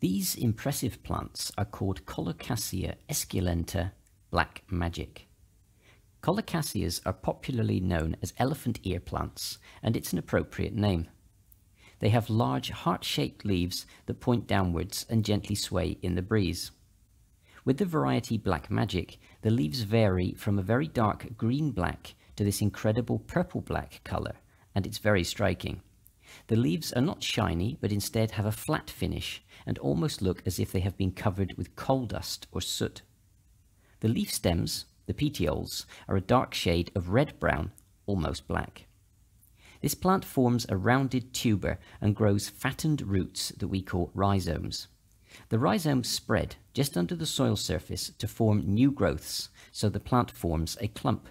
These impressive plants are called Colocasia esculenta Black Magic. Colocasias are popularly known as elephant ear plants, and it's an appropriate name. They have large heart-shaped leaves that point downwards and gently sway in the breeze. With the variety Black Magic, the leaves vary from a very dark green-black to this incredible purple-black colour, and it's very striking. The leaves are not shiny, but instead have a flat finish and almost look as if they have been covered with coal dust or soot. The leaf stems, the petioles, are a dark shade of red-brown, almost black. This plant forms a rounded tuber and grows fattened roots that we call rhizomes. The rhizomes spread just under the soil surface to form new growths, so the plant forms a clump.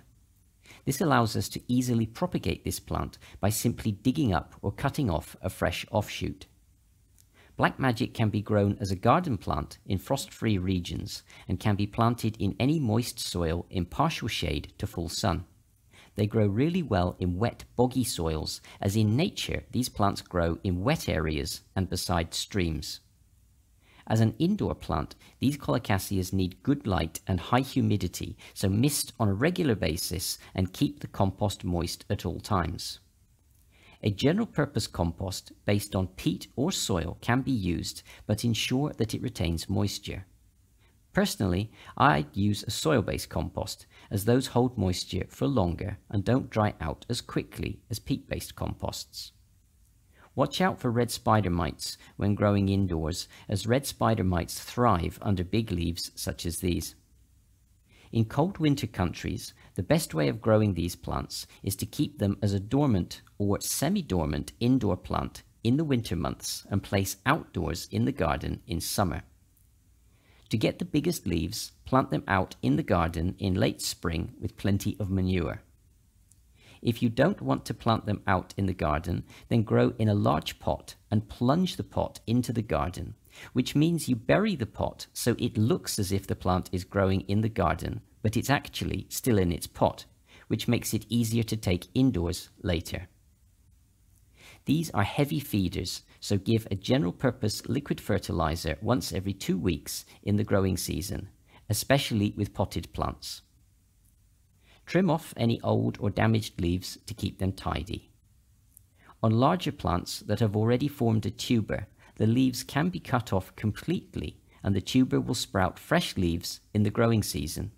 This allows us to easily propagate this plant by simply digging up or cutting off a fresh offshoot. Black Magic can be grown as a garden plant in frost-free regions and can be planted in any moist soil in partial shade to full sun. They grow really well in wet, boggy soils, as in nature these plants grow in wet areas and beside streams. As an indoor plant, these colocasias need good light and high humidity, so mist on a regular basis and keep the compost moist at all times. A general-purpose compost based on peat or soil can be used, but ensure that it retains moisture. Personally, I use a soil-based compost, as those hold moisture for longer and don't dry out as quickly as peat-based composts. Watch out for red spider mites when growing indoors, as red spider mites thrive under big leaves such as these. In cold winter countries, the best way of growing these plants is to keep them as a dormant or semi-dormant indoor plant in the winter months and place outdoors in the garden in summer. To get the biggest leaves, plant them out in the garden in late spring with plenty of manure. If you don't want to plant them out in the garden, then grow in a large pot and plunge the pot into the garden, which means you bury the pot so it looks as if the plant is growing in the garden, but it's actually still in its pot, which makes it easier to take indoors later. These are heavy feeders, so give a general-purpose liquid fertilizer once every 2 weeks in the growing season, especially with potted plants. Trim off any old or damaged leaves to keep them tidy. On larger plants that have already formed a tuber, the leaves can be cut off completely and the tuber will sprout fresh leaves in the growing season.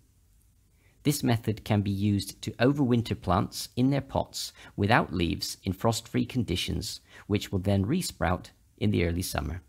This method can be used to overwinter plants in their pots without leaves in frost-free conditions, which will then resprout in the early summer.